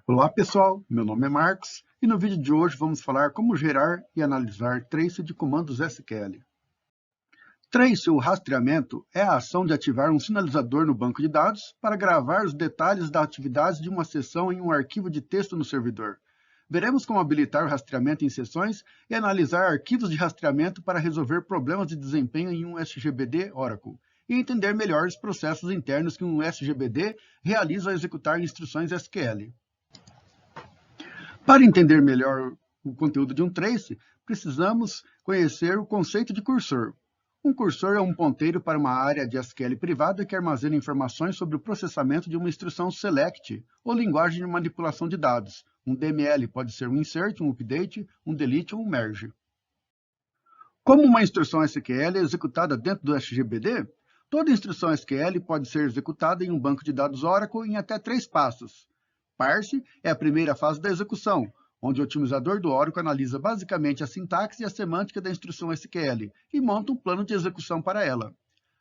Olá pessoal, meu nome é Marcos e no vídeo de hoje vamos falar como gerar e analisar trace de comandos SQL. Trace ou rastreamento é a ação de ativar um sinalizador no banco de dados para gravar os detalhes da atividade de uma sessão em um arquivo de texto no servidor. Veremos como habilitar o rastreamento em sessões e analisar arquivos de rastreamento para resolver problemas de desempenho em um SGBD Oracle e entender melhor os processos internos que um SGBD realiza ao executar instruções SQL. Para entender melhor o conteúdo de um trace, precisamos conhecer o conceito de cursor. Um cursor é um ponteiro para uma área de SQL privada que armazena informações sobre o processamento de uma instrução select ou linguagem de manipulação de dados. Um DML pode ser um insert, um update, um delete ou um merge. Como uma instrução SQL é executada dentro do SGBD, toda instrução SQL pode ser executada em um banco de dados Oracle em até 3 passos. Parse é a primeira fase da execução, onde o otimizador do Oracle analisa basicamente a sintaxe e a semântica da instrução SQL e monta um plano de execução para ela.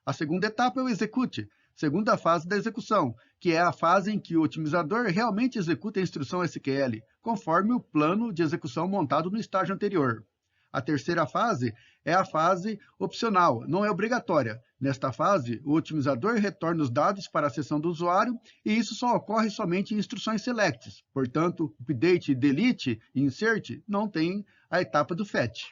A segunda etapa é o execute, segunda fase da execução, que é a fase em que o otimizador realmente executa a instrução SQL, conforme o plano de execução montado no estágio anterior. A terceira fase é a fase opcional, não é obrigatória. Nesta fase, o otimizador retorna os dados para a seção do usuário e isso só ocorre somente em instruções selects. Portanto, update, delete e insert não tem a etapa do fetch.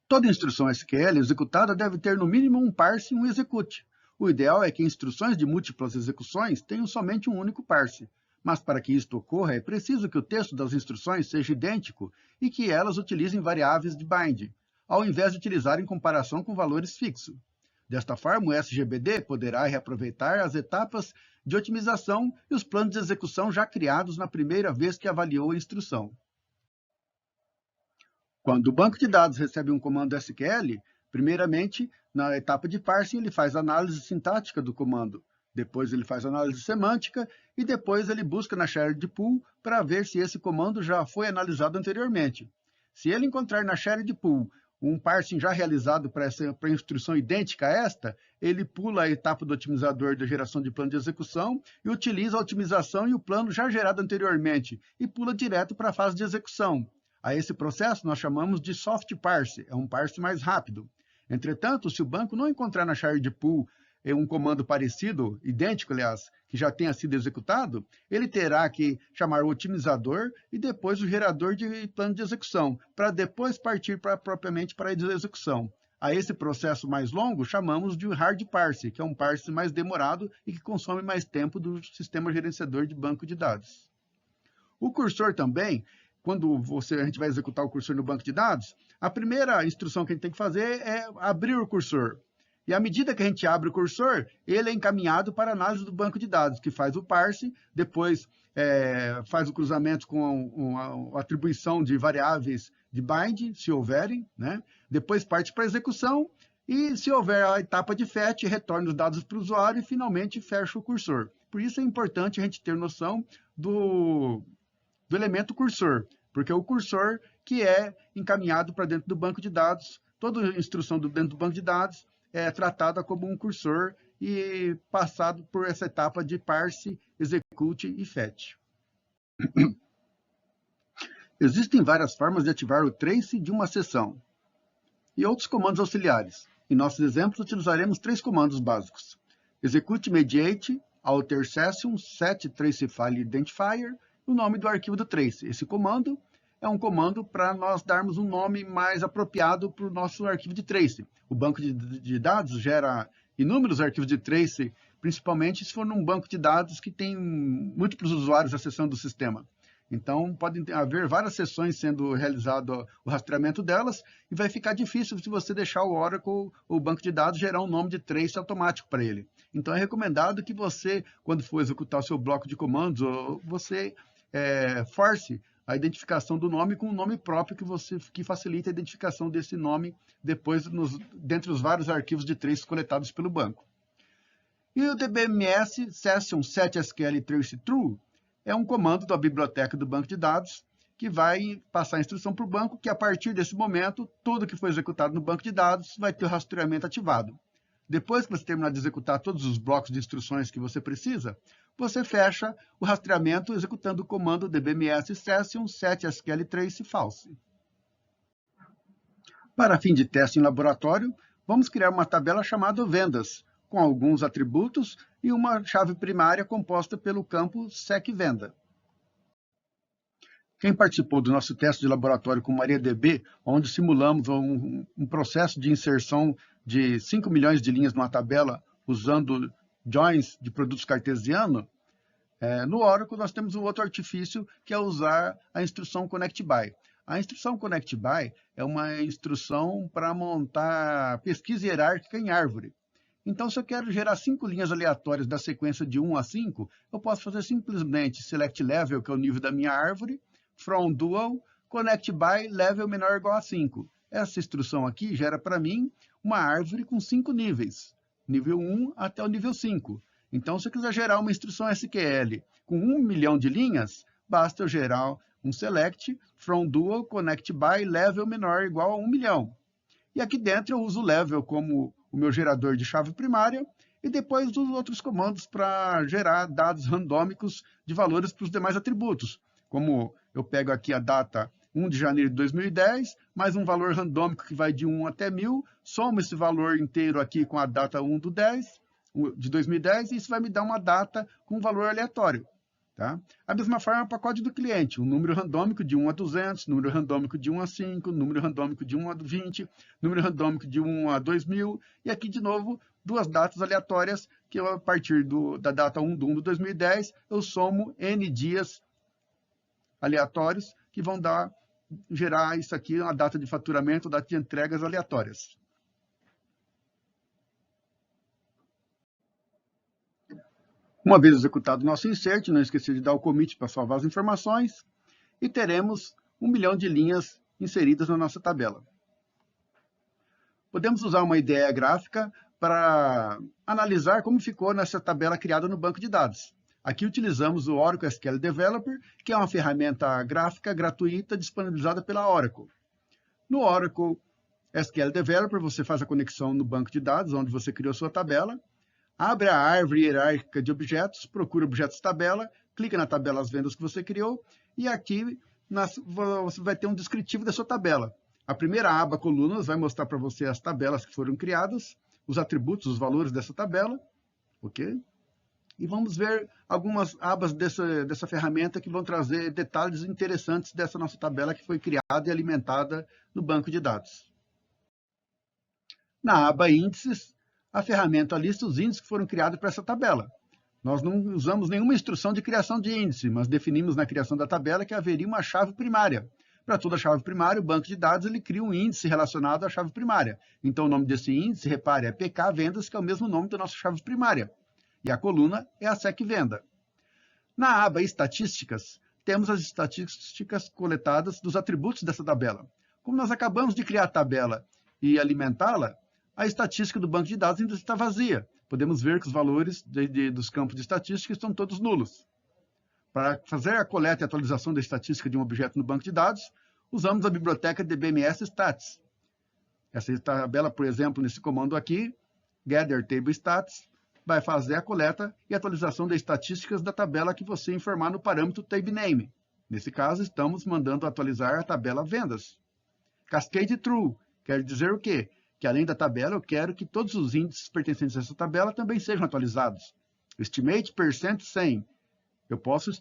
Toda instrução SQL executada deve ter no mínimo um parse e um execute. O ideal é que instruções de múltiplas execuções tenham somente um único parse. Mas para que isto ocorra, é preciso que o texto das instruções seja idêntico e que elas utilizem variáveis de bind, ao invés de utilizarem comparação com valores fixos. Desta forma, o SGBD poderá reaproveitar as etapas de otimização e os planos de execução já criados na primeira vez que avaliou a instrução. Quando o banco de dados recebe um comando SQL, primeiramente, na etapa de parsing, ele faz a análise sintática do comando. Depois ele faz a análise semântica e depois ele busca na shared pool para ver se esse comando já foi analisado anteriormente. Se ele encontrar na shared pool um parsing já realizado para a instrução idêntica a esta, ele pula a etapa do otimizador da geração de plano de execução e utiliza a otimização e o plano já gerado anteriormente e pula direto para a fase de execução. A esse processo nós chamamos de soft parse, é um parse mais rápido. Entretanto, se o banco não encontrar na shared pool um comando parecido, idêntico, aliás, que já tenha sido executado, ele terá que chamar o otimizador e depois o gerador de plano de execução, para depois partir propriamente para a execução. A esse processo mais longo chamamos de hard parse, que é um parse mais demorado e que consome mais tempo do sistema gerenciador de banco de dados. O cursor também, quando a gente vai executar o cursor no banco de dados, a primeira instrução que a gente tem que fazer é abrir o cursor. E à medida que a gente abre o cursor, ele é encaminhado para a análise do banco de dados, que faz o parse, depois faz o cruzamento com a atribuição de variáveis de bind, se houverem, né? Depois parte para a execução e, se houver a etapa de fetch, retorna os dados para o usuário e, finalmente, fecha o cursor. Por isso é importante a gente ter noção do elemento cursor, porque é o cursor que é encaminhado para dentro do banco de dados. Toda instrução dentro do banco de dados é tratada como um cursor e passado por essa etapa de parse, execute e fetch. Existem várias formas de ativar o trace de uma sessão e outros comandos auxiliares. Em nossos exemplos, utilizaremos 3 comandos básicos: execute mediate, alter session, set trace file identifier, o nome do arquivo do trace. Esse comando é um comando para nós darmos um nome mais apropriado para o nosso arquivo de trace. O banco de dados gera inúmeros arquivos de trace, principalmente se for num banco de dados que tem múltiplos usuários acessando o sistema. Então, podem haver várias sessões sendo realizado o rastreamento delas e vai ficar difícil se você deixar o Oracle ou o banco de dados gerar um nome de trace automático para ele. Então, é recomendado que você, quando for executar o seu bloco de comandos, você force a identificação do nome com um nome próprio que facilita a identificação desse nome depois dentre os vários arquivos de trace coletados pelo banco. E o dbms session set SQL trace true é um comando da biblioteca do banco de dados que vai passar a instrução para o banco que, a partir desse momento, tudo que foi executado no banco de dados vai ter o rastreamento ativado. Depois que você terminar de executar todos os blocos de instruções que você precisa, você fecha o rastreamento executando o comando dbms session set_sql trace false. Para fim de teste em laboratório, vamos criar uma tabela chamada vendas, com alguns atributos e uma chave primária composta pelo campo secVenda. Quem participou do nosso teste de laboratório com MariaDB, onde simulamos um processo de inserção de 5 milhões de linhas numa tabela usando joins de produtos cartesianos, no Oracle nós temos um outro artifício que é usar a instrução ConnectBy. A instrução ConnectBy é uma instrução para montar pesquisa hierárquica em árvore. Então, se eu quero gerar 5 linhas aleatórias da sequência de 1 a 5, eu posso fazer simplesmente select level, que é o nível da minha árvore, from dual, ConnectBy level menor ou igual a 5. Essa instrução aqui gera para mim uma árvore com 5 níveis, nível 1 até o nível 5. Então, se eu quiser gerar uma instrução SQL com 1 milhão de linhas, basta eu gerar um select from dual ConnectBy level menor ou igual a 1 milhão. E aqui dentro eu uso o level como o meu gerador de chave primária e depois uso outros comandos para gerar dados randômicos de valores para os demais atributos. Como eu pego aqui a data 1 de janeiro de 2010, mais um valor randômico que vai de 1 até 1000, somo esse valor inteiro aqui com a data 1 de 2010, e isso vai me dar uma data com um valor aleatório. Tá? A mesma forma, o pacote do cliente, um número randômico de 1 a 200, número randômico de 1 a 5, número randômico de 1 a 20, número randômico de 1 a 2000, e aqui, de novo, duas datas aleatórias, que eu, a partir da data 1 de 1 de 2010, eu somo N dias aleatórios, que vão gerar isso aqui, uma data de faturamento, data de entregas aleatórias. Uma vez executado o nosso insert, não esqueça de dar o commit para salvar as informações, e teremos 1 milhão de linhas inseridas na nossa tabela. Podemos usar uma ideia gráfica para analisar como ficou nessa tabela criada no banco de dados. Aqui utilizamos o Oracle SQL Developer, que é uma ferramenta gráfica gratuita disponibilizada pela Oracle. No Oracle SQL Developer, você faz a conexão no banco de dados, onde você criou sua tabela, abre a árvore hierárquica de objetos, procura objetos tabela, clica na tabela as vendas que você criou, e aqui você vai ter um descritivo da sua tabela. A primeira aba, colunas, vai mostrar para você as tabelas que foram criadas, os atributos, os valores dessa tabela, ok? E vamos ver algumas abas dessa ferramenta que vão trazer detalhes interessantes dessa nossa tabela que foi criada e alimentada no banco de dados. Na aba Índices, a ferramenta lista os índices que foram criados para essa tabela. Nós não usamos nenhuma instrução de criação de índice, mas definimos na criação da tabela que haveria uma chave primária. Para toda chave primária, o banco de dados ele cria um índice relacionado à chave primária. Então, o nome desse índice, repare, é PK Vendas, que é o mesmo nome da nossa chave primária. E a coluna é a secVenda. Na aba Estatísticas, temos as estatísticas coletadas dos atributos dessa tabela. Como nós acabamos de criar a tabela e alimentá-la, a estatística do banco de dados ainda está vazia. Podemos ver que os valores dos campos de estatística estão todos nulos. Para fazer a coleta e atualização da estatística de um objeto no banco de dados, usamos a biblioteca dbms stats. Essa tabela, por exemplo, nesse comando aqui, gather table stats, vai fazer a coleta e atualização das estatísticas da tabela que você informar no parâmetro tabename. Nesse caso, estamos mandando atualizar a tabela vendas. Cascade true, quer dizer o quê? Que além da tabela, eu quero que todos os índices pertencentes a essa tabela também sejam atualizados. Estimate percent 100. Eu posso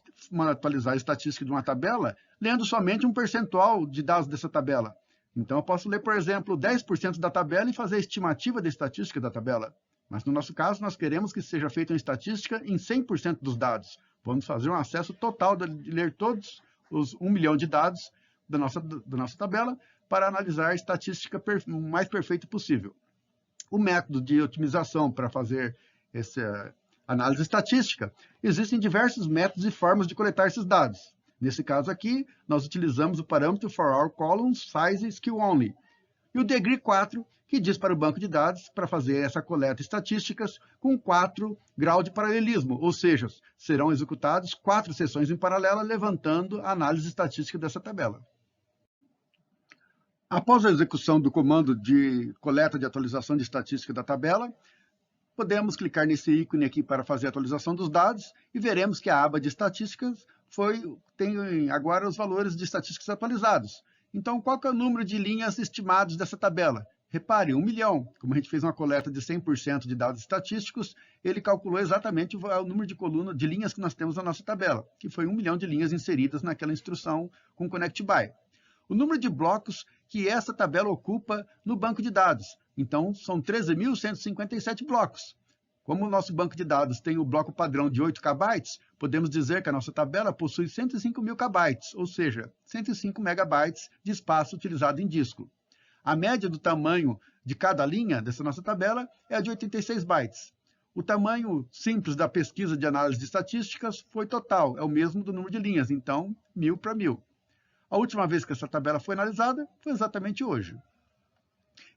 atualizar a estatística de uma tabela lendo somente um percentual de dados dessa tabela. Então, eu posso ler, por exemplo, 10% da tabela e fazer a estimativa da estatística da tabela. Mas, no nosso caso, nós queremos que seja feita uma estatística em 100% dos dados. Vamos fazer um acesso total de ler todos os 1 milhão de dados da nossa tabela para analisar a estatística o mais perfeita possível. O método de otimização para fazer essa análise estatística, existem diversos métodos e formas de coletar esses dados. Nesse caso aqui, nós utilizamos o parâmetro for all columns size skew only e o degree 4, que diz para o banco de dados para fazer essa coleta estatísticas com 4 graus de paralelismo, ou seja, serão executadas 4 sessões em paralelo, levantando a análise estatística dessa tabela. Após a execução do comando de coleta de atualização de estatística da tabela, podemos clicar nesse ícone aqui para fazer a atualização dos dados e veremos que a aba de estatísticas tem agora os valores de estatísticas atualizados. Então, qual que é o número de linhas estimados dessa tabela? Repare, 1 milhão. Como a gente fez uma coleta de 100% de dados estatísticos, ele calculou exatamente o número de linhas que nós temos na nossa tabela, que foi 1 milhão de linhas inseridas naquela instrução com Connect By. O número de blocos que essa tabela ocupa no banco de dados. Então, são 13.157 blocos. Como o nosso banco de dados tem o bloco padrão de 8 KB, podemos dizer que a nossa tabela possui 105.000 KB, ou seja, 105 megabytes de espaço utilizado em disco. A média do tamanho de cada linha dessa nossa tabela é a de 86 bytes. O tamanho simples da pesquisa de análise de estatísticas foi total, é o mesmo do número de linhas, então 1000 para 1000. A última vez que essa tabela foi analisada foi exatamente hoje.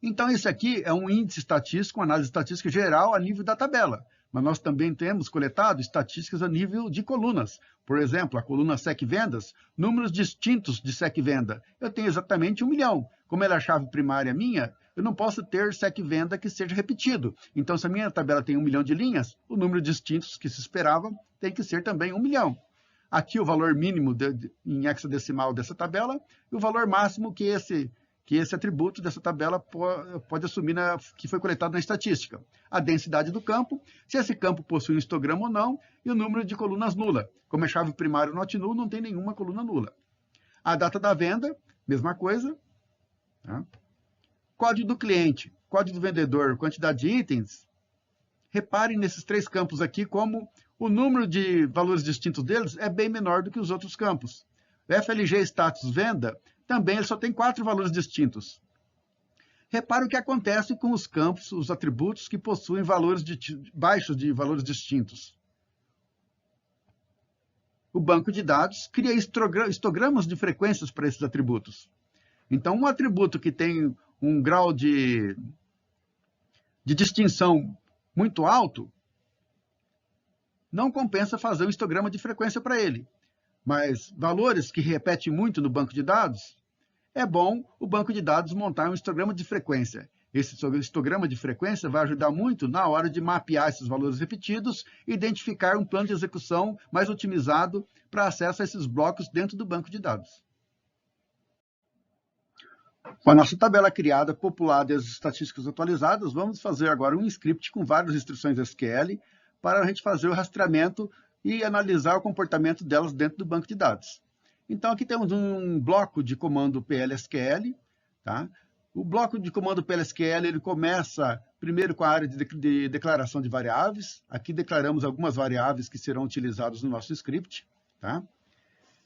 Então, esse aqui é um índice estatístico, uma análise estatística geral a nível da tabela. Mas nós também temos coletado estatísticas a nível de colunas. Por exemplo, a coluna SEC Vendas, números distintos de SEC Venda. Eu tenho exatamente 1 milhão. Como ela é a chave primária minha, eu não posso ter SEC Venda que seja repetido. Então, se a minha tabela tem 1 milhão de linhas, o número de distintos que se esperava tem que ser também 1 milhão. Aqui o valor mínimo em hexadecimal dessa tabela e o valor máximo que esse atributo dessa tabela pode assumir que foi coletado na estatística. A densidade do campo, se esse campo possui um histograma ou não, e o número de colunas nula. Como é chave primária not null, não tem nenhuma coluna nula. A data da venda, mesma coisa. Tá? Código do cliente, código do vendedor, quantidade de itens. Reparem nesses 3 campos aqui como o número de valores distintos deles é bem menor do que os outros campos. O FLG status venda também ele só tem 4 valores distintos. Repare o que acontece com os campos, os atributos que possuem valores baixos de valores distintos. O banco de dados cria histogramas de frequências para esses atributos. Então, um atributo que tem um grau de distinção muito alto, não compensa fazer um histograma de frequência para ele. Mas valores que repetem muito no banco de dados, é bom o banco de dados montar um histograma de frequência. Esse histograma de frequência vai ajudar muito na hora de mapear esses valores repetidos e identificar um plano de execução mais otimizado para acesso a esses blocos dentro do banco de dados. Com a nossa tabela criada, populada e as estatísticas atualizadas, vamos fazer agora um script com várias instruções SQL para a gente fazer o rastreamento e analisar o comportamento delas dentro do banco de dados. Então, aqui temos um bloco de comando PLSQL. Tá? O bloco de comando PLSQL ele começa primeiro com a área de declaração de variáveis. Aqui declaramos algumas variáveis que serão utilizadas no nosso script. Tá?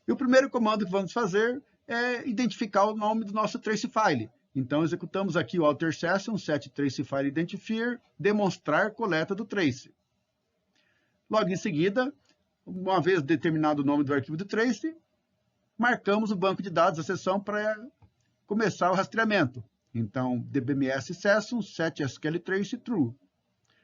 E o primeiro comando que vamos fazer é identificar o nome do nosso tracefile. Então, executamos aqui o alter session, set tracefile identifier, demonstrar coleta do trace. Logo em seguida, uma vez determinado o nome do arquivo do trace, marcamos o banco de dados, a seção, para começar o rastreamento. Então, dbms session, set SQL trace true.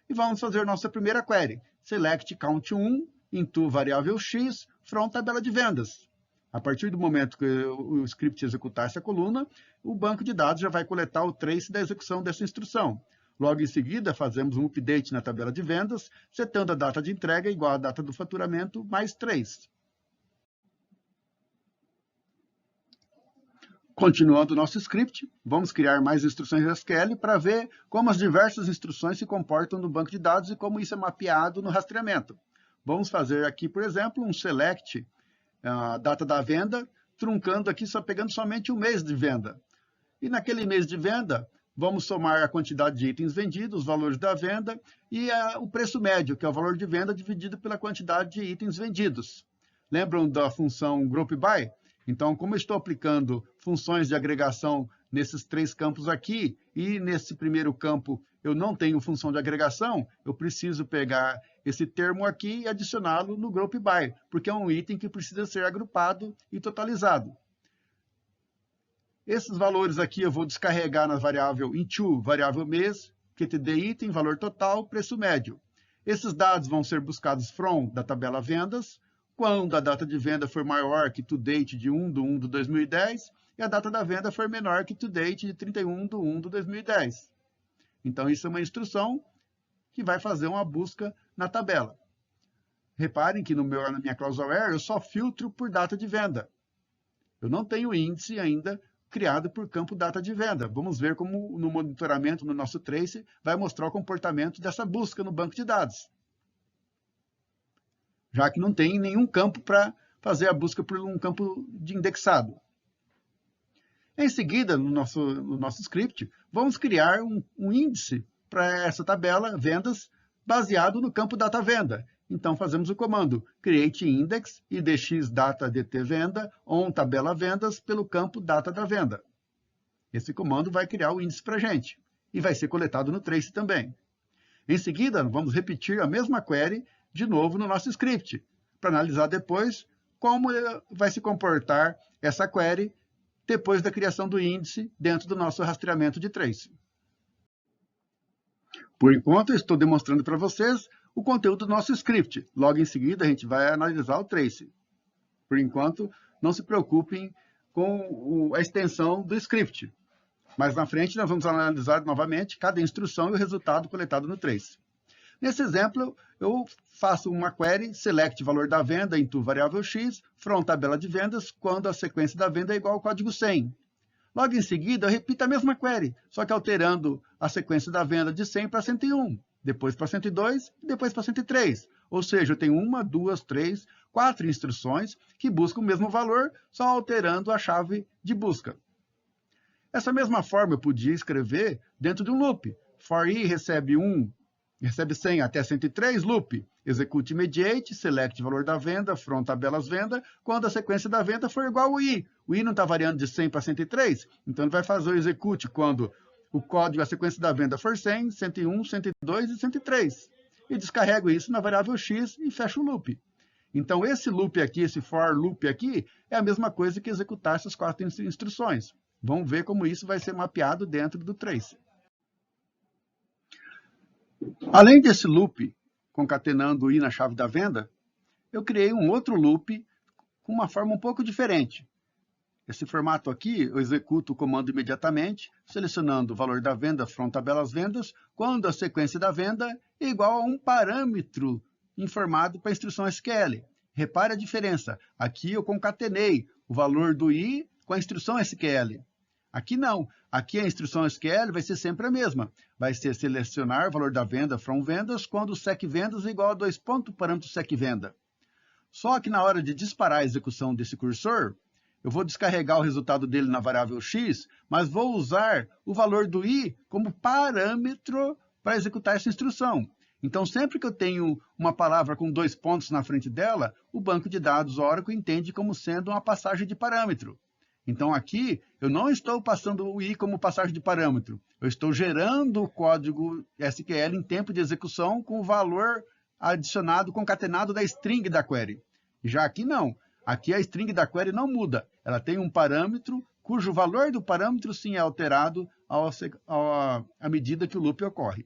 E vamos fazer nossa primeira query. Select count1 into variável x from tabela de vendas. A partir do momento que o script executar essa coluna, o banco de dados já vai coletar o trace da execução dessa instrução. Logo em seguida, fazemos um update na tabela de vendas, setando a data de entrega igual à data do faturamento mais 3. Continuando o nosso script, vamos criar mais instruções SQL para ver como as diversas instruções se comportam no banco de dados e como isso é mapeado no rastreamento. Vamos fazer aqui, por exemplo, um select, a data da venda, truncando aqui, pegando somente o mês de venda. E naquele mês de venda, vamos somar a quantidade de itens vendidos, os valores da venda e o preço médio, que é o valor de venda dividido pela quantidade de itens vendidos. Lembram da função group by? Então, como eu estou aplicando funções de agregação nesses 3 campos aqui, e nesse primeiro campo eu não tenho função de agregação, eu preciso pegar esse termo aqui e adicioná-lo no group by, porque é um item que precisa ser agrupado e totalizado. Esses valores aqui eu vou descarregar na variável into, variável mês, QTD item, valor total, preço médio. Esses dados vão ser buscados from da tabela vendas, quando a data de venda for maior que to-date de 1/1 de 2010 e a data da venda for menor que to-date de 31/1 de 2010. Então, isso é uma instrução que vai fazer uma busca na tabela. Reparem que na minha cláusula where eu só filtro por data de venda. Eu não tenho índice ainda criado por campo data de venda. Vamos ver como no monitoramento, no nosso trace, vai mostrar o comportamento dessa busca no banco de dados. Já que não tem nenhum campo para fazer a busca por um campo de indexado. Em seguida, no nosso script, vamos criar um índice para essa tabela vendas baseado no campo data venda. Então, fazemos o comando create index idx data dt venda on tabela vendas pelo campo data da venda. Esse comando vai criar o índice para a gente e vai ser coletado no trace também. Em seguida, vamos repetir a mesma query de novo no nosso script, para analisar depois como vai se comportar essa query depois da criação do índice dentro do nosso rastreamento de trace. Por enquanto, eu estou demonstrando para vocês o conteúdo do nosso script. Logo em seguida, a gente vai analisar o trace. Por enquanto, não se preocupem com a extensão do script. Mas na frente, nós vamos analisar novamente cada instrução e o resultado coletado no trace. Nesse exemplo, eu faço uma query select valor da venda into variável x from tabela de vendas quando a sequência da venda é igual ao código 100. Logo em seguida, eu repito a mesma query, só que alterando a sequência da venda de 100 para 101, depois para 102 e depois para 103. Ou seja, eu tenho 1, 2, 3, 4 instruções que buscam o mesmo valor, só alterando a chave de busca. Essa mesma forma eu podia escrever dentro de um loop. For i recebe 100 até 103, loop. Execute immediate, select valor da venda, from tabelas venda, quando a sequência da venda for igual ao i. O i não está variando de 100 para 103, então ele vai fazer o execute quando o código, a sequência da venda for 100, 101, 102 e 103. E descarrego isso na variável x e fecho o loop. Então esse loop aqui, esse for loop aqui, é a mesma coisa que executar essas 4 instruções. Vamos ver como isso vai ser mapeado dentro do trace. Além desse loop, concatenando o i na chave da venda, eu criei um outro loop com uma forma um pouco diferente. Esse formato aqui, eu executo o comando imediatamente, selecionando o valor da venda from tabelas vendas, quando a sequência da venda é igual a um parâmetro informado para a instrução SQL. Repare a diferença. Aqui eu concatenei o valor do i com a instrução SQL. Aqui não. Aqui a instrução SQL vai ser sempre a mesma. Vai ser selecionar o valor da venda from vendas quando o sec vendas é igual a 2 pontos parâmetro sec venda. Só que na hora de disparar a execução desse cursor, eu vou descarregar o resultado dele na variável x, mas vou usar o valor do i como parâmetro para executar essa instrução. Então, sempre que eu tenho uma palavra com 2 pontos na frente dela, o banco de dados Oracle entende como sendo uma passagem de parâmetro. Então, aqui, eu não estou passando o i como passagem de parâmetro. Eu estou gerando o código SQL em tempo de execução com o valor adicionado, concatenado da string da query. Já aqui, não. Aqui a string da query não muda. Ela tem um parâmetro cujo valor do parâmetro, sim, é alterado à medida que o loop ocorre.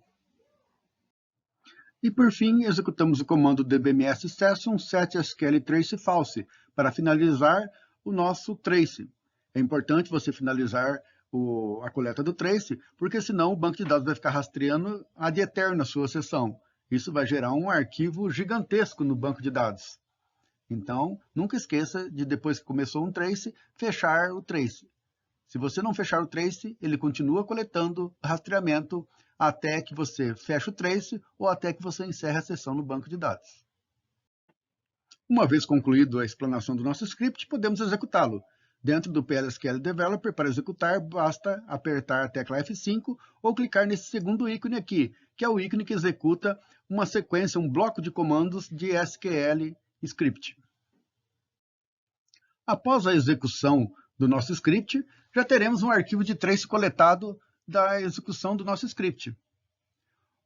E, por fim, executamos o comando dbms session set SQL trace false para finalizar o nosso trace. É importante você finalizar a coleta do trace, porque senão o banco de dados vai ficar rastreando ad eterno a sua sessão. Isso vai gerar um arquivo gigantesco no banco de dados. Então, nunca esqueça de, depois que começou um trace, fechar o trace. Se você não fechar o trace, ele continua coletando rastreamento até que você feche o trace ou até que você encerre a sessão no banco de dados. Uma vez concluído a explanação do nosso script, podemos executá-lo. Dentro do PLSQL Developer, para executar, basta apertar a tecla F5 ou clicar nesse segundo ícone aqui, que é o ícone que executa uma sequência, um bloco de comandos de SQL Script. Após a execução do nosso script, já teremos um arquivo de trace coletado da execução do nosso script.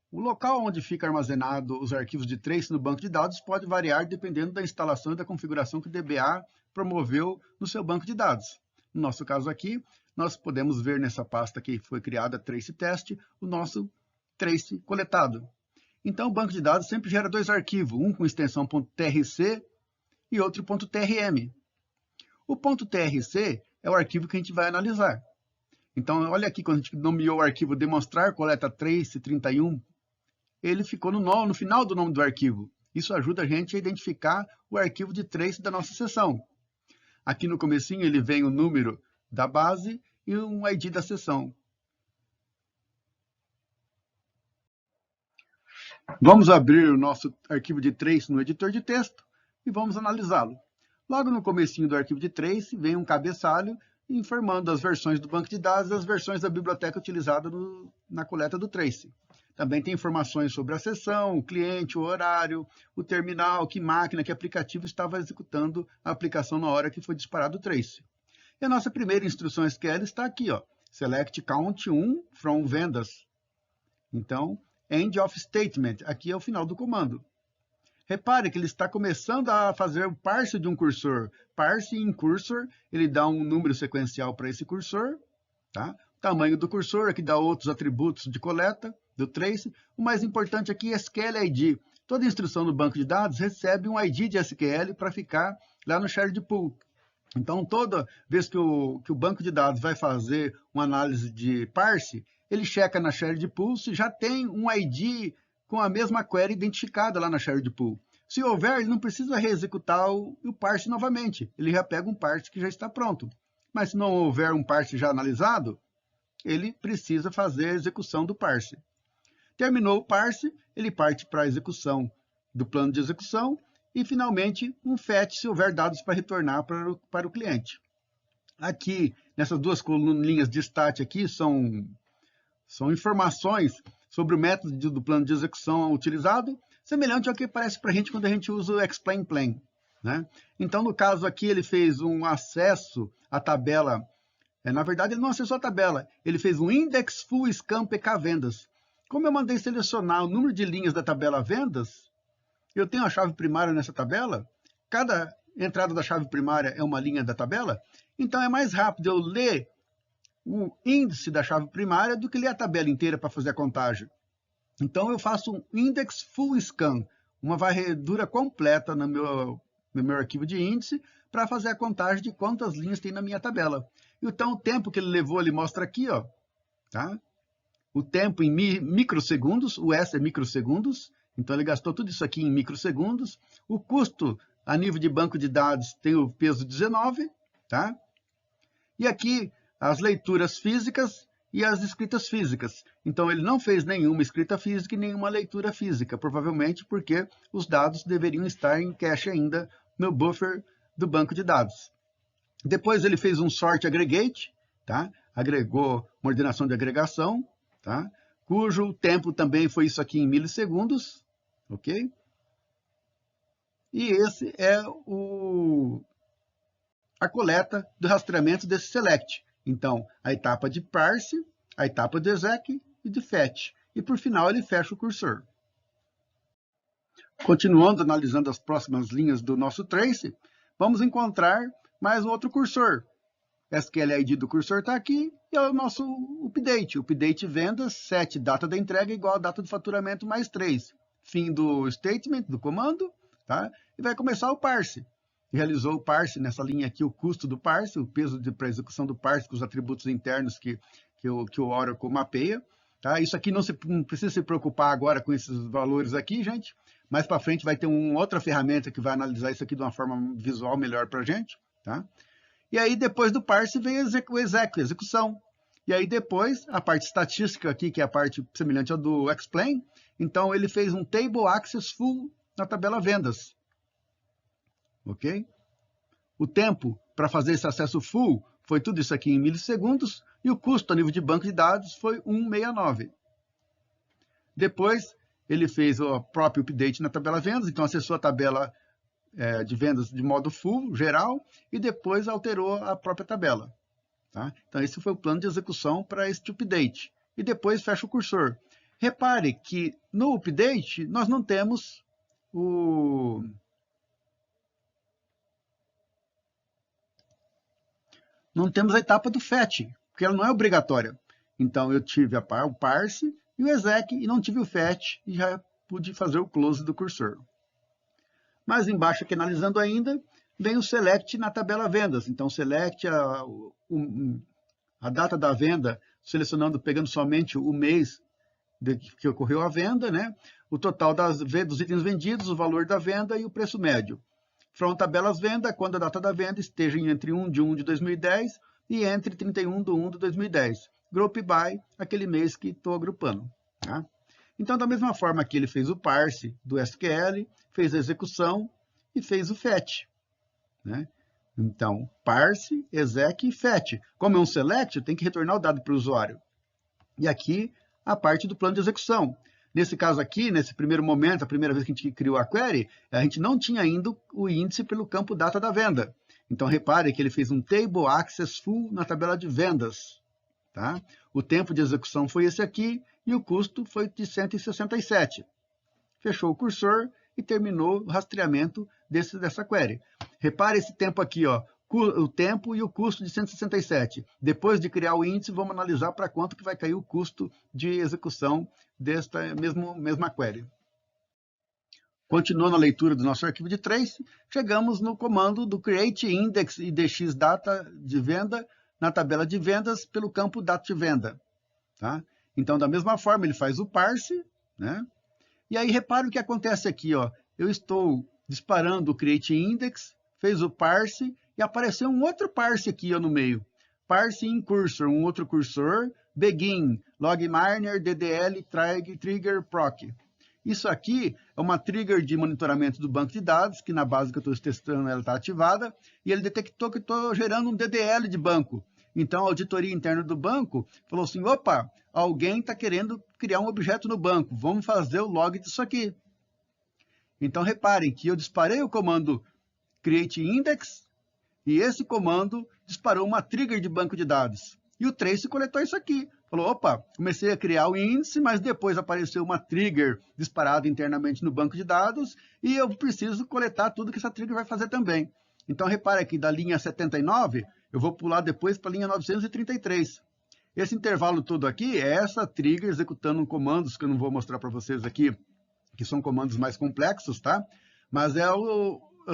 O local onde fica armazenado os arquivos de trace no banco de dados pode variar dependendo da instalação e da configuração que o DBA promoveu no seu banco de dados. No nosso caso aqui, nós podemos ver nessa pasta que foi criada trace test, o nosso trace coletado. Então, o banco de dados sempre gera 2 arquivos, um com extensão .trc e outro .trm. O .trc é o arquivo que a gente vai analisar. Então, olha aqui, quando a gente nomeou o arquivo demonstrar coleta trace 31, ele ficou no final do nome do arquivo. Isso ajuda a gente a identificar o arquivo de trace da nossa sessão. Aqui no comecinho ele vem o número da base e um ID da sessão. Vamos abrir o nosso arquivo de trace no editor de texto e vamos analisá-lo. Logo no comecinho do arquivo de trace vem um cabeçalho informando as versões do banco de dados e as versões da biblioteca utilizada na coleta do trace. Também tem informações sobre a sessão, o cliente, o horário, o terminal, que máquina, que aplicativo estava executando a aplicação na hora que foi disparado o trace. E a nossa primeira instrução SQL está aqui, ó, select count 1 from vendas. Então, end of statement, aqui é o final do comando. Repare que ele está começando a fazer o parse de um cursor. Parse em cursor, ele dá um número sequencial para esse cursor, tá? O tamanho do cursor, aqui dá outros atributos de coleta do trace. O mais importante aqui é SQL ID. Toda instrução do banco de dados recebe um ID de SQL para ficar lá no shared pool. Então, toda vez que o banco de dados vai fazer uma análise de parse, ele checa na shared pool se já tem um ID com a mesma query identificada lá na shared pool. Se houver, ele não precisa reexecutar o parse novamente. Ele já pega um parse que já está pronto. Mas se não houver um parse já analisado, ele precisa fazer a execução do parse. Terminou o parse, ele parte para a execução do plano de execução e, finalmente, um fetch se houver dados para retornar para o cliente. Aqui, nessas duas linhas de stat aqui, são informações sobre o método do plano de execução utilizado, semelhante ao que aparece para a gente quando a gente usa o explain plan, né? Então, no caso aqui, ele fez um acesso à tabela. Na verdade, ele não acessou a tabela, ele fez um index full scan pk vendas. Como eu mandei selecionar o número de linhas da tabela vendas, eu tenho a chave primária nessa tabela, cada entrada da chave primária é uma linha da tabela, então é mais rápido eu ler o índice da chave primária do que ler a tabela inteira para fazer a contagem. Então, eu faço um index full scan, uma varredura completa no meu arquivo de índice para fazer a contagem de quantas linhas tem na minha tabela. Então, o tempo que ele levou, ele mostra aqui, ó, tá? O tempo em microsegundos, o S é microsegundos, então ele gastou tudo isso aqui em microsegundos. O custo a nível de banco de dados tem o peso 19, tá? E aqui as leituras físicas e as escritas físicas. Então, ele não fez nenhuma escrita física e nenhuma leitura física, provavelmente porque os dados deveriam estar em cache ainda no buffer do banco de dados. Depois, ele fez um sort aggregate, tá? Agregou uma ordenação de agregação, tá? Cujo tempo também foi isso aqui em milissegundos, ok? E esse é a coleta do rastreamento desse select. Então, a etapa de parse, a etapa de exec e de fetch. E, por final, ele fecha o cursor. Continuando analisando as próximas linhas do nosso trace, vamos encontrar mais um outro cursor. SQL ID do cursor está aqui e é o nosso update. Update vendas, set data da entrega igual a data do faturamento mais 3. Fim do statement, do comando, tá? E vai começar o parse. Realizou o parse nessa linha aqui, o custo do parse, o peso para a execução do parse com os atributos internos que o Oracle mapeia. Tá? Isso aqui não precisa se preocupar agora com esses valores aqui, gente. Mais para frente vai ter uma outra ferramenta que vai analisar isso aqui de uma forma visual melhor para a gente. Tá? E aí, depois do parse, vem o exec, a execução. E aí, depois, a parte estatística aqui, que é a parte semelhante ao do explain. Então, ele fez um table access full na tabela vendas. Ok? O tempo para fazer esse acesso full foi tudo isso aqui em milissegundos e o custo a nível de banco de dados foi 1,69. Depois, ele fez o próprio update na tabela vendas, então acessou a tabela de vendas de modo full, geral, e depois alterou a própria tabela. Tá? Então, esse foi o plano de execução para este update. E depois fecha o cursor. Repare que no update nós não temos a etapa do fetch, porque ela não é obrigatória. Então, eu tive o parse e o exec, e não tive o fetch, e já pude fazer o close do cursor. Mais embaixo, aqui analisando ainda, vem o select na tabela vendas. Então, select a data da venda, selecionando, pegando somente o mês que ocorreu a venda, né? O total dos itens vendidos, o valor da venda e o preço médio. From tabelas venda, quando a data da venda esteja entre 1 de 1 de 2010 e entre 31 de 1 de 2010. Group by, aquele mês que estou agrupando. Tá? Então, da mesma forma que ele fez o parse do SQL, fez a execução e fez o fetch. Né? Então, parse, exec e fetch. Como é um select, tem que retornar o dado para o usuário. E aqui, a parte do plano de execução. Nesse caso aqui, nesse primeiro momento, a primeira vez que a gente criou a query, a gente não tinha ainda o índice pelo campo data da venda. Então, repare que ele fez um table access full na tabela de vendas. Tá? O tempo de execução foi esse aqui e o custo foi de 167. Fechou o cursor e terminou o rastreamento dessa query. Repare esse tempo aqui, ó, o tempo e o custo de 167. Depois de criar o índice, vamos analisar para quanto que vai cair o custo de execução desta mesma query. Continuando a leitura do nosso arquivo de trace, chegamos no comando do create index idx data de venda na tabela de vendas pelo campo data de venda. Tá? Então, da mesma forma, ele faz o parse, né? E aí, repare o que acontece aqui, ó. Eu estou disparando o create index, fez o parse e apareceu um outro parse aqui, ó, no meio. Parse in cursor, um outro cursor, begin, logminer, ddl, trigger, proc. Isso aqui é uma trigger de monitoramento do banco de dados, que na base que eu estou testando ela está ativada, e ele detectou que estou gerando um DDL de banco. Então, a auditoria interna do banco falou assim, opa, alguém está querendo criar um objeto no banco, vamos fazer o log disso aqui. Então, reparem que eu disparei o comando create index, e esse comando disparou uma trigger de banco de dados. E o trace coletou isso aqui. Falou, opa, comecei a criar o índice, mas depois apareceu uma trigger disparada internamente no banco de dados, e eu preciso coletar tudo que essa trigger vai fazer também. Então, repare aqui, da linha 79, eu vou pular depois para a linha 933. Esse intervalo todo aqui é essa trigger executando comandos que eu não vou mostrar para vocês aqui, que são comandos mais complexos, tá? Mas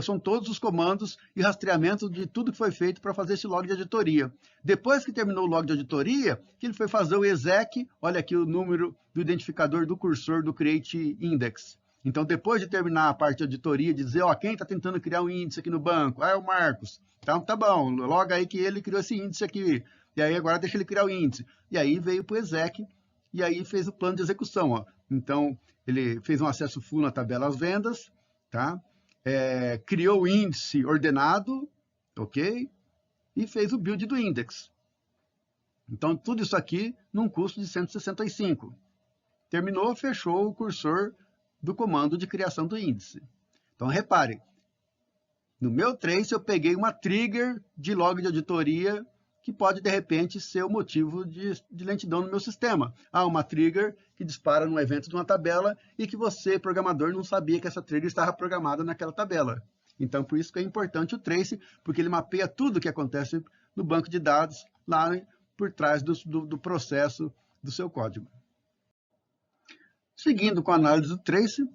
são todos os comandos e rastreamento de tudo que foi feito para fazer esse log de auditoria. Depois que terminou o log de auditoria, que ele foi fazer o exec, olha aqui o número do identificador do cursor do create index. Então, depois de terminar a parte de auditoria, dizer, ó, quem está tentando criar um índice aqui no banco? Ah, é o Marcos. Então, tá bom, loga aí que ele criou esse índice aqui. E aí, agora deixa ele criar o índice. E aí, veio para o exec, e aí fez o plano de execução. Ó. Então, ele fez um acesso full na tabela às vendas, tá? Criou o índice ordenado, ok? E fez o build do index. Então, tudo isso aqui num custo de 165. Terminou, fechou o cursor do comando de criação do índice. Então, repare, no meu trace eu peguei uma trigger de log de auditoria que pode, de repente, ser o motivo de lentidão no meu sistema. Uma trigger que dispara num evento de uma tabela e que você, programador, não sabia que essa trigger estava programada naquela tabela. Então, por isso que é importante o trace, porque ele mapeia tudo o que acontece no banco de dados, lá por trás do processo do seu código. Seguindo com a análise do trace,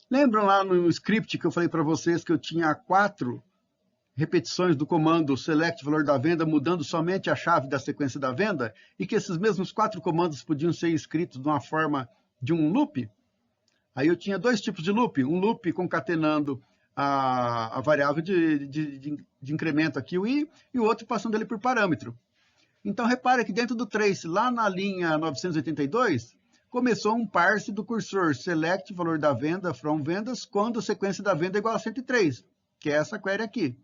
lembram lá no script que eu falei para vocês que eu tinha 4 repetições do comando select valor da venda, mudando somente a chave da sequência da venda, e que esses mesmos 4 comandos podiam ser escritos de uma forma de um loop? Aí eu tinha 2 tipos de loop, um loop concatenando a variável de incremento aqui, o i, e o outro passando ele por parâmetro. Então, repare que dentro do trace, lá na linha 982, começou um parse do cursor select valor da venda from vendas quando a sequência da venda é igual a 103, que é essa query aqui.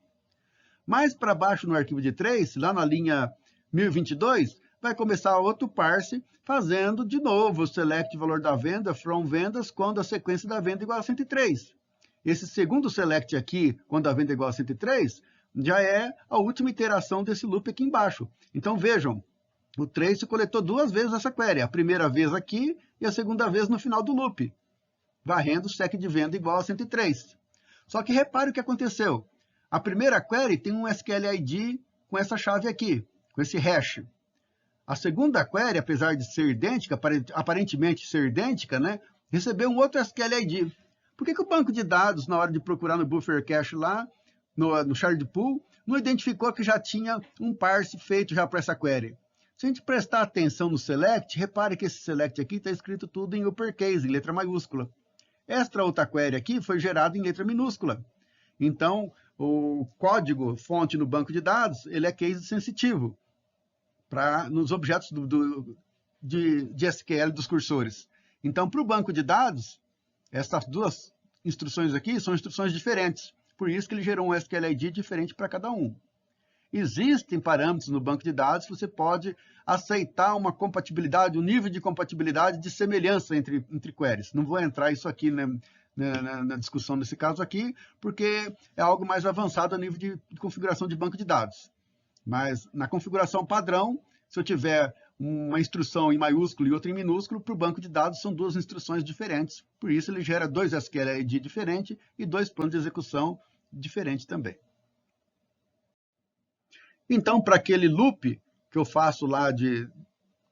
Mais para baixo no arquivo de trace, lá na linha 1022, vai começar outro parse fazendo de novo o select valor da venda from vendas quando a sequência da venda é igual a 103. Esse segundo select aqui, quando a venda é igual a 103, já é a última iteração desse loop aqui embaixo. Então vejam, o trace coletou 2 vezes essa query, a primeira vez aqui e a segunda vez no final do loop, varrendo o sec de venda igual a 103. Só que repare o que aconteceu. A primeira query tem um SQLID com essa chave aqui, com esse hash. A segunda query, apesar de ser idêntica, aparentemente ser idêntica, né, recebeu um outro SQLID. Por que o banco de dados, na hora de procurar no buffer cache lá, no shared pool, não identificou que já tinha um parse feito já para essa query? Se a gente prestar atenção no select, repare que esse select aqui está escrito tudo em uppercase, em letra maiúscula. Esta outra query aqui foi gerada em letra minúscula. Então, o código fonte no banco de dados, ele é case sensitivo nos objetos de SQL dos cursores. Então, para o banco de dados, essas duas instruções aqui são instruções diferentes. Por isso que ele gerou um SQLID diferente para cada um. Existem parâmetros no banco de dados que você pode aceitar uma compatibilidade, um nível de compatibilidade de semelhança entre queries. Não vou entrar isso aqui, né, na discussão nesse caso aqui, porque é algo mais avançado a nível de configuração de banco de dados. Mas na configuração padrão, se eu tiver uma instrução em maiúsculo e outra em minúsculo, para o banco de dados são duas instruções diferentes. Por isso ele gera dois SQLID diferentes e dois planos de execução diferentes também. Então, para aquele loop que eu faço lá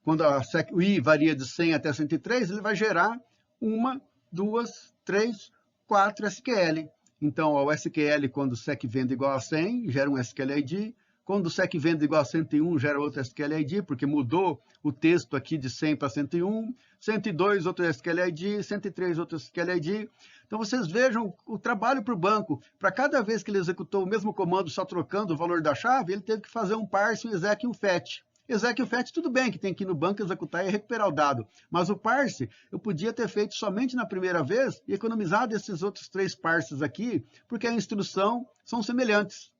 quando o i varia de 100 até 103, ele vai gerar 1, 2, 3, 4 SQL. Então, o SQL, quando o sec venda igual a 100, gera um SQLID. Quando o sec venda igual a 101, gera outro SQLID, porque mudou o texto aqui de 100 para 101. 102, outro SQLID. 103, outro SQLID. Então, vocês vejam o trabalho para o banco. Para cada vez que ele executou o mesmo comando, só trocando o valor da chave, ele teve que fazer um parse, um exec e um fetch. Exec e o fetch, tudo bem, que tem que ir no banco executar e recuperar o dado. Mas o parse, eu podia ter feito somente na primeira vez e economizado esses outros 3 parses aqui, porque a instrução são semelhantes.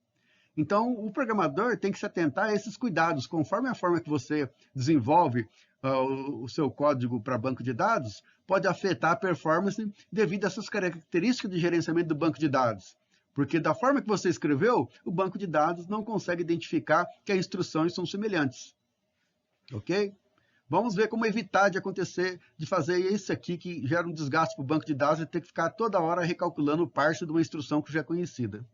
Então, o programador tem que se atentar a esses cuidados. Conforme a forma que você desenvolve o seu código para banco de dados, pode afetar a performance devido a essas características de gerenciamento do banco de dados. Porque da forma que você escreveu, o banco de dados não consegue identificar que as instruções são semelhantes. Ok? Vamos ver como evitar de fazer isso aqui que gera um desgaste para o banco de dados e ter que ficar toda hora recalculando o parse de uma instrução que já é conhecida.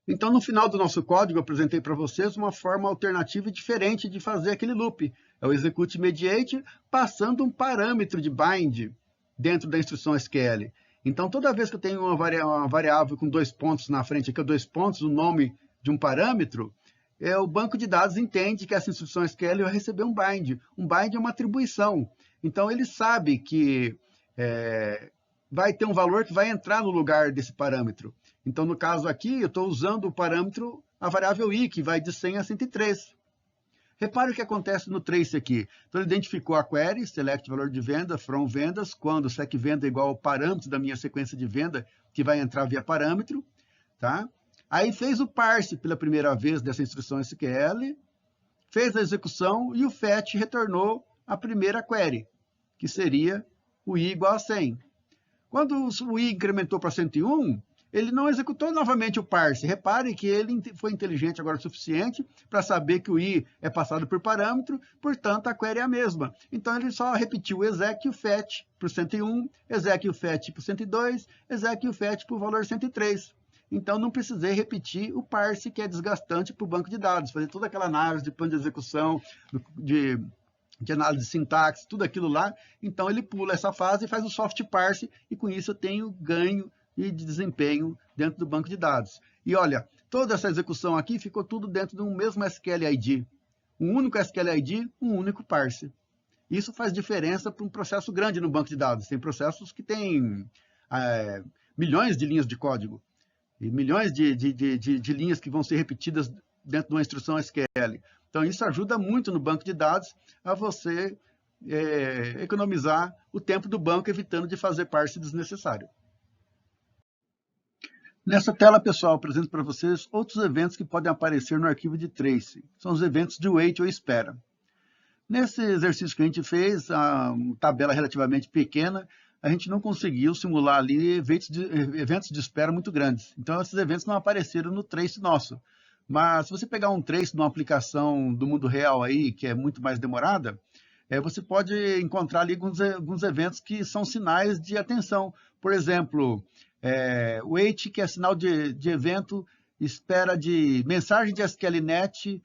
Então, no final do nosso código, eu apresentei para vocês uma forma alternativa e diferente de fazer aquele loop. É o execute mediate passando um parâmetro de bind dentro da instrução SQL. Então, toda vez que eu tenho uma variável com 2 pontos na frente, aqui 2 pontos, o nome de um parâmetro, o banco de dados entende que essa instrução SQL vai receber um bind. Um bind é uma atribuição. Então, ele sabe que vai ter um valor que vai entrar no lugar desse parâmetro. Então, no caso aqui, eu estou usando o parâmetro, a variável i, que vai de 100 a 103. Repare o que acontece no trace aqui. Então, ele identificou a query, select valor de venda, from vendas, quando sec venda é igual ao parâmetro da minha sequência de venda, que vai entrar via parâmetro. Tá? Aí fez o parse pela primeira vez dessa instrução SQL, fez a execução e o fetch retornou a primeira query, que seria o i igual a 100. Quando o i incrementou para 101, ele não executou novamente o parse. Repare que ele foi inteligente agora o suficiente para saber que o i é passado por parâmetro, portanto, a query é a mesma. Então, ele só repetiu o exec e o fetch para o 101, exec e o fetch para o 102, exec e o fetch para o valor 103. Então, não precisei repetir o parse, que é desgastante para o banco de dados, fazer toda aquela análise de plano de execução, de análise de sintaxe, tudo aquilo lá. Então, ele pula essa fase e faz o soft parse, e com isso eu tenho ganho e de desempenho dentro do banco de dados. E olha, toda essa execução aqui ficou tudo dentro de um mesmo SQLID. Um único SQLID, um único parse. Isso faz diferença para um processo grande no banco de dados. Tem processos que têm milhões de linhas de código e milhões de linhas que vão ser repetidas dentro de uma instrução SQL. Então, isso ajuda muito no banco de dados a você economizar o tempo do banco, evitando de fazer parse desnecessário. Nessa tela, pessoal, apresento para vocês outros eventos que podem aparecer no arquivo de trace. São os eventos de wait ou espera. Nesse exercício que a gente fez, uma tabela relativamente pequena, a gente não conseguiu simular ali eventos de espera muito grandes. Então, esses eventos não apareceram no trace nosso. Mas, se você pegar um trace de uma aplicação do mundo real aí, que é muito mais demorada, você pode encontrar ali alguns eventos que são sinais de atenção. Por exemplo, wait, que é sinal de evento, espera de mensagem de SQLnet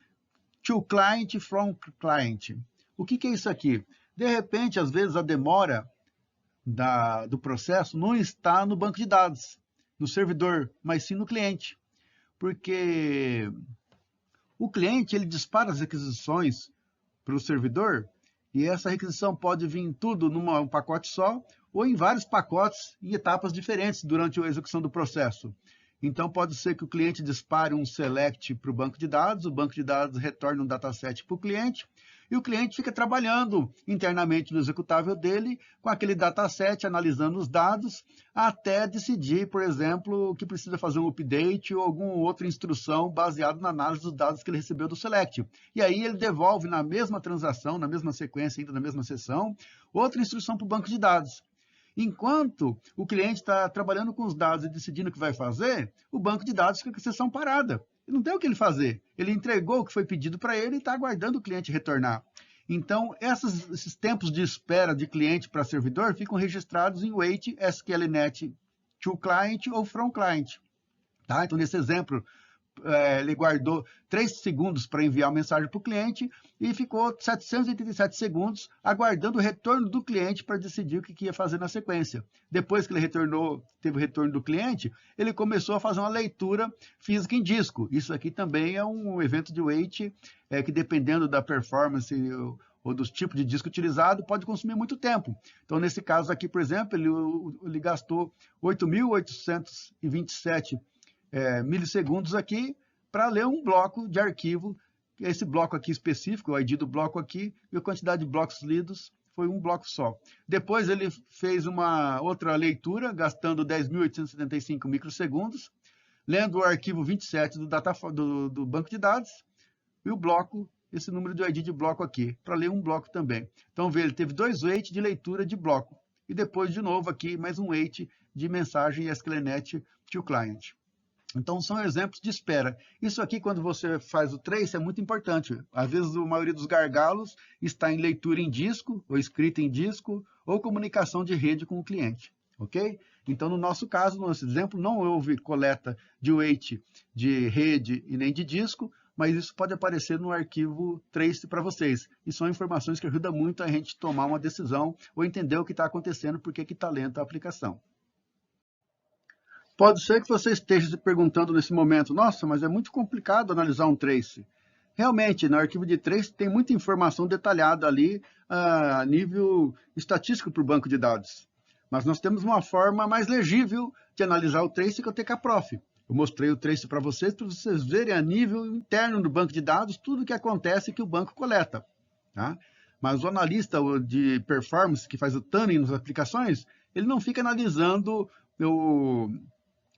to client from client. O que é isso aqui? De repente, às vezes, a demora do processo não está no banco de dados, no servidor, mas sim no cliente. Porque O cliente ele dispara as requisições para o servidor e essa requisição pode vir tudo num pacote só ou em vários pacotes em etapas diferentes durante a execução do processo. Então, pode ser que o cliente dispare um select para o banco de dados, o banco de dados retorna um dataset para o cliente, e o cliente fica trabalhando internamente no executável dele, com aquele dataset, analisando os dados, até decidir, por exemplo, que precisa fazer um update ou alguma outra instrução baseada na análise dos dados que ele recebeu do select. E aí ele devolve na mesma transação, na mesma sequência, ainda na mesma sessão, outra instrução para o banco de dados. Enquanto o cliente está trabalhando com os dados e decidindo o que vai fazer, o banco de dados fica com a sessão parada. Ele não tem o que ele fazer. Ele entregou o que foi pedido para ele e está aguardando o cliente retornar. Então, esses tempos de espera de cliente para servidor ficam registrados em wait SQLNet to client ou from client. Tá? Então, nesse exemplo, ele guardou 3 segundos para enviar a mensagem para o cliente e ficou 787 segundos aguardando o retorno do cliente para decidir o que ia fazer na sequência. Depois que ele teve o retorno do cliente, ele começou a fazer uma leitura física em disco. Isso aqui também é um evento de wait que, dependendo da performance ou dos tipos de disco utilizado, pode consumir muito tempo. Então, nesse caso aqui, por exemplo, ele gastou 8.827 milissegundos aqui para ler um bloco de arquivo. Esse bloco aqui específico, o ID do bloco aqui, e a quantidade de blocos lidos foi um bloco só. Depois ele fez uma outra leitura, gastando 10.875 microsegundos, lendo o arquivo 27 do banco de dados, e o bloco, esse número de ID de bloco aqui, para ler um bloco também. Então, ele teve 2 wait de leitura de bloco, e depois, de novo, aqui, mais um wait de mensagem SQLNet to client. Então, são exemplos de espera. Isso aqui, quando você faz o trace, é muito importante. Às vezes, a maioria dos gargalos está em leitura em disco, ou escrita em disco, ou comunicação de rede com o cliente. Ok? Então, no nosso caso, no nosso exemplo, não houve coleta de wait de rede e nem de disco, mas isso pode aparecer no arquivo trace para vocês. E são informações que ajudam muito a gente tomar uma decisão ou entender o que está acontecendo, porque que está lenta a aplicação. Pode ser que você esteja se perguntando nesse momento, nossa, mas é muito complicado analisar um trace. Realmente, no arquivo de trace tem muita informação detalhada ali a nível estatístico para o banco de dados. Mas nós temos uma forma mais legível de analisar o trace, que é o TKProf. Eu mostrei o trace para vocês verem a nível interno do banco de dados tudo o que acontece que o banco coleta. Tá? Mas o analista de performance, que faz o tuning nas aplicações, ele não fica analisando o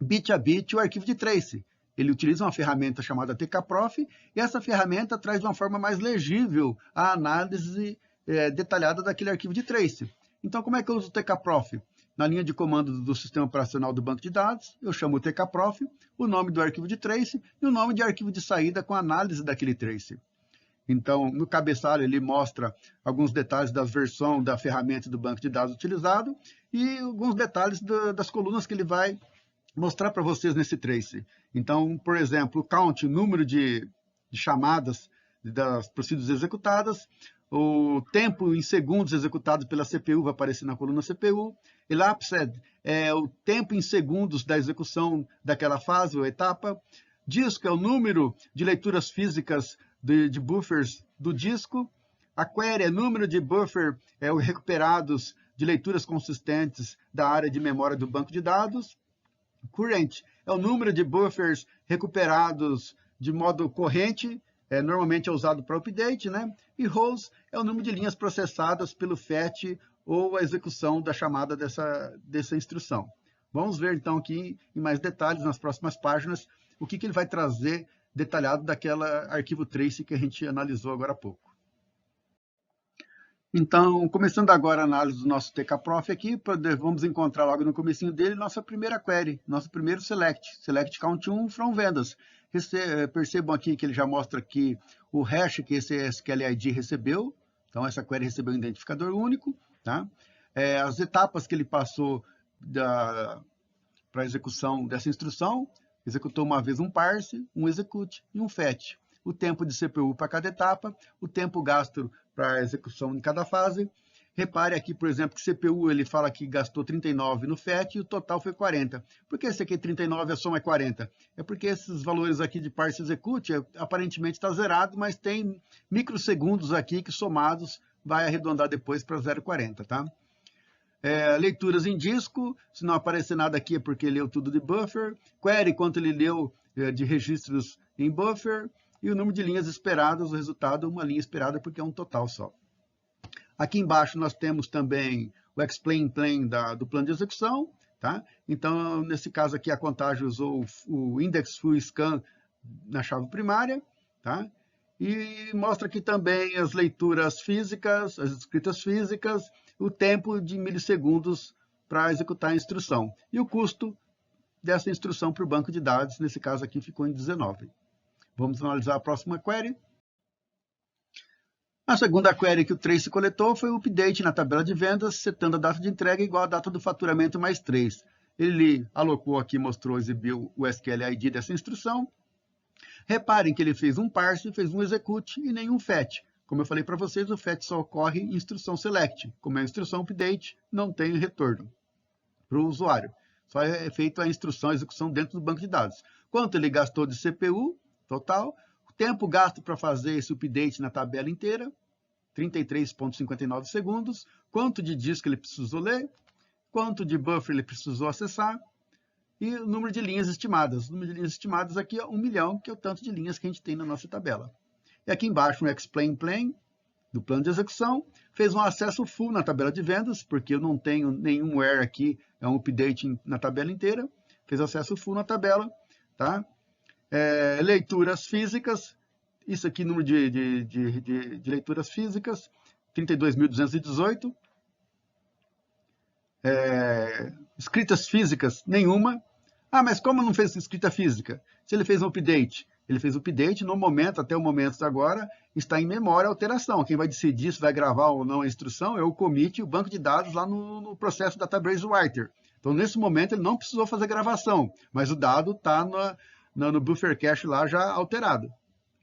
bit a bit o arquivo de trace. Ele utiliza uma ferramenta chamada TKProf e essa ferramenta traz de uma forma mais legível a análise detalhada daquele arquivo de trace. Então, como é que eu uso o TKProf? Na linha de comando do sistema operacional do banco de dados, eu chamo o TKProf, o nome do arquivo de trace e o nome de arquivo de saída com a análise daquele trace. Então, no cabeçalho, ele mostra alguns detalhes da versão da ferramenta do banco de dados utilizado e alguns detalhes das colunas que ele vai mostrar para vocês nesse trace. Então, por exemplo, o count, o número de chamadas das procedures executadas, o tempo em segundos executado pela CPU vai aparecer na coluna CPU, elapsed é o tempo em segundos da execução daquela fase ou etapa, disco é o número de leituras físicas de buffers do disco, a query é o número de buffer recuperados de leituras consistentes da área de memória do banco de dados, current é o número de buffers recuperados de modo corrente, normalmente é usado para update, né? E rows é o número de linhas processadas pelo fetch ou a execução da chamada dessa instrução. Vamos ver então aqui em mais detalhes nas próximas páginas o que ele vai trazer detalhado daquele arquivo trace que a gente analisou agora há pouco. Então, começando agora a análise do nosso TKProf aqui, vamos encontrar logo no comecinho dele nossa primeira query, nosso primeiro select count 1 from vendas. Percebam aqui que ele já mostra aqui o hash que esse SQLID recebeu, então essa query recebeu um identificador único, tá? As etapas que ele passou para a execução dessa instrução, executou uma vez um parse, um execute e um fetch. O tempo de CPU para cada etapa, o tempo gasto para a execução em cada fase, Repare aqui, por exemplo, que CPU ele fala que gastou 39 no FET e o total foi 40. Por que esse aqui 39 e a soma é 40? É porque esses valores aqui de parse execute aparentemente está zerado, mas tem microsegundos aqui que somados vai arredondar depois para 0,40, tá? Leituras em disco, se não aparecer nada aqui é porque leu tudo de buffer. Query, quanto ele leu de registros em buffer. E o número de linhas esperadas, o resultado, uma linha esperada porque é um total só. Aqui embaixo nós temos também o explain plan do plano de execução, tá? Então, nesse caso aqui, a Contagem usou o index full scan na chave primária, tá? E mostra aqui também as leituras físicas, as escritas físicas, o tempo de milissegundos para executar a instrução. E o custo dessa instrução para o banco de dados, nesse caso aqui, ficou em 19. Vamos analisar a próxima query. A segunda query que o Trace coletou foi o update na tabela de vendas, setando a data de entrega igual à data do faturamento mais 3. Ele alocou aqui, mostrou, exibiu o SQL ID dessa instrução. Reparem que ele fez um parse, fez um execute e nenhum fetch. Como eu falei para vocês, o fetch só ocorre em instrução select. Como é a instrução update, não tem retorno para o usuário. Só é feita a instrução, a execução dentro do banco de dados. Quanto ele gastou de CPU, total. O tempo gasto para fazer esse update na tabela inteira, 33,59 segundos. Quanto de disco ele precisou ler, quanto de buffer ele precisou acessar, e o número de linhas estimadas. O número de linhas estimadas aqui é 1 milhão, que é o tanto de linhas que a gente tem na nossa tabela. E aqui embaixo, um explain plan do plano de execução, fez um acesso full na tabela de vendas, porque eu não tenho nenhum where aqui, é um update na tabela inteira, fez acesso full na tabela, tá? Leituras físicas, isso aqui, número de leituras físicas, 32.218. Escritas físicas, nenhuma. Ah, mas como não fez escrita física? Se ele fez um update, ele fez o update no momento, até o momento de agora, está em memória a alteração. Quem vai decidir se vai gravar ou não a instrução é o commit e o banco de dados lá no processo Database Writer. Então, nesse momento, ele não precisou fazer gravação, mas o dado está no buffer cache lá já alterado,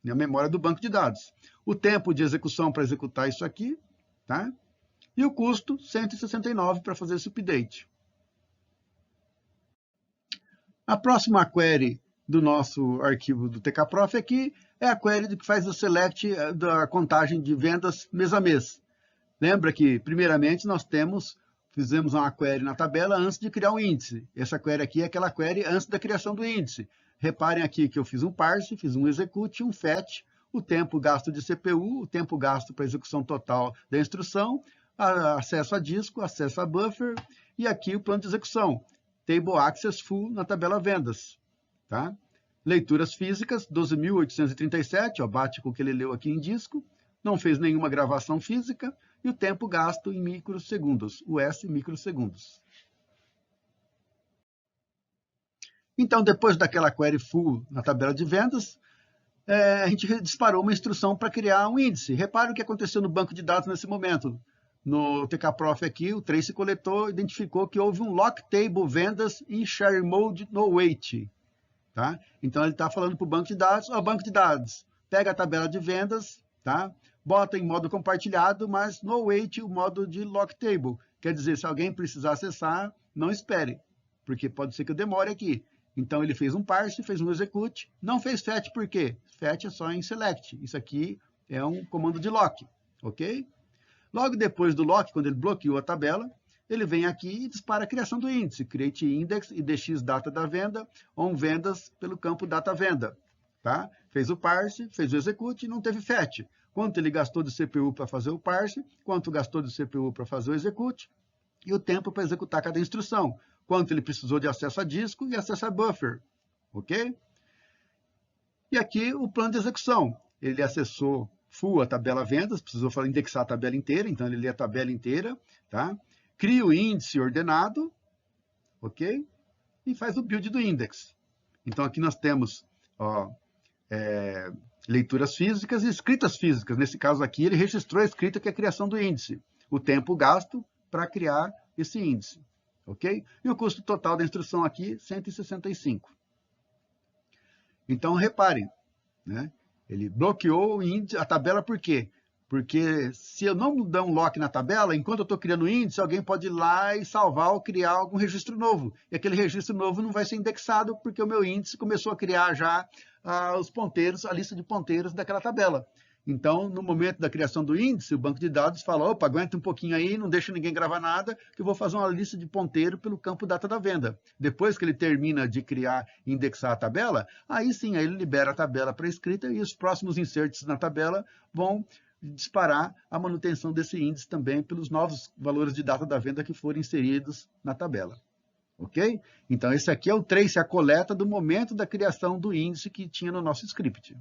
na memória do banco de dados. O tempo de execução para executar isso aqui, tá? E o custo, 169 para fazer esse update. A próxima query do nosso arquivo do TKProf aqui é a query que faz o select da contagem de vendas mês a mês. Lembra que, primeiramente, nós fizemos uma query na tabela antes de criar um índice. Essa query aqui é aquela query antes da criação do índice. Reparem aqui que eu fiz um parse, fiz um execute, um fetch, o tempo gasto de CPU, o tempo gasto para a execução total da instrução, acesso a disco, acesso a buffer, e aqui o plano de execução, Table Access Full na tabela vendas. Tá? Leituras físicas, 12.837, bate com o que ele leu aqui em disco, não fez nenhuma gravação física, e o tempo gasto em microsegundos, US microsegundos. Então, depois daquela query full na tabela de vendas, a gente disparou uma instrução para criar um índice. Repare o que aconteceu no banco de dados nesse momento. No TKProf aqui, o Trace coletou, identificou que houve um lock table vendas em share mode no wait. Tá? Então, ele está falando para o banco de dados, banco de dados, pega a tabela de vendas, tá? Bota em modo compartilhado, mas no wait o modo de lock table. Quer dizer, se alguém precisar acessar, não espere, porque pode ser que eu demore aqui. Então, ele fez um parse, fez um execute, não fez fetch, por quê? Fetch é só em select. Isso aqui é um comando de lock, ok? Logo depois do lock, quando ele bloqueou a tabela, ele vem aqui e dispara a criação do índice, create index, idx data da venda, on vendas pelo campo data venda. Tá? Fez o parse, fez o execute e não teve fetch. Quanto ele gastou de CPU para fazer o parse, quanto gastou de CPU para fazer o execute, e o tempo para executar cada instrução. Quanto ele precisou de acesso a disco e acesso a buffer. Ok? E aqui o plano de execução. Ele acessou full a tabela vendas, precisou indexar a tabela inteira, então ele lê a tabela inteira, tá? Cria o índice ordenado, ok? E faz o build do index. Então aqui nós temos leituras físicas e escritas físicas. Nesse caso aqui, ele registrou a escrita que é a criação do índice. O tempo gasto para criar esse índice, ok? E o custo total da instrução aqui, 165. Então reparem, né? Ele bloqueou o índice, a tabela por quê? Porque se eu não dar um lock na tabela, enquanto eu estou criando o índice, alguém pode ir lá e salvar ou criar algum registro novo. E aquele registro novo não vai ser indexado porque o meu índice começou a criar já os ponteiros, a lista de ponteiros daquela tabela. Então, no momento da criação do índice, o banco de dados fala, opa, aguenta um pouquinho aí, não deixa ninguém gravar nada, que eu vou fazer uma lista de ponteiro pelo campo data da venda. Depois que ele termina de criar e indexar a tabela, aí sim, aí ele libera a tabela para escrita e os próximos inserts na tabela vão disparar a manutenção desse índice também pelos novos valores de data da venda que forem inseridos na tabela. Ok? Então, esse aqui é o trace, a coleta do momento da criação do índice que tinha no nosso script.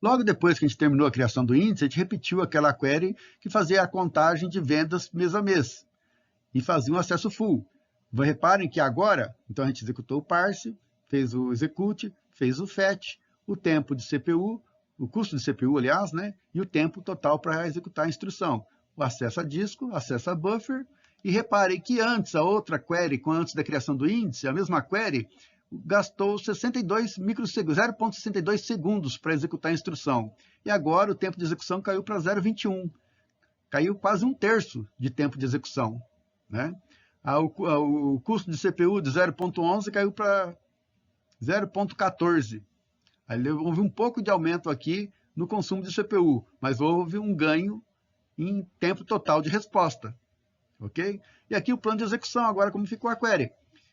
Logo depois que a gente terminou a criação do índice, a gente repetiu aquela query que fazia a contagem de vendas mês a mês e fazia um acesso full. Reparem que agora, então a gente executou o parse, fez o execute, fez o fetch, o tempo de CPU, o custo de CPU, aliás, né? E o tempo total para executar a instrução. O acesso a disco, acesso a buffer. E reparem que antes, a outra query, antes da criação do índice, a mesma query, gastou 62 microsegundos, 0,62 segundos para executar a instrução. E agora o tempo de execução caiu para 0,21. Caiu quase um terço de tempo de execução, né? O custo de CPU de 0,11 caiu para 0,14. Aí houve um pouco de aumento aqui no consumo de CPU, mas houve um ganho em tempo total de resposta. Ok? E aqui o plano de execução, agora como ficou a query.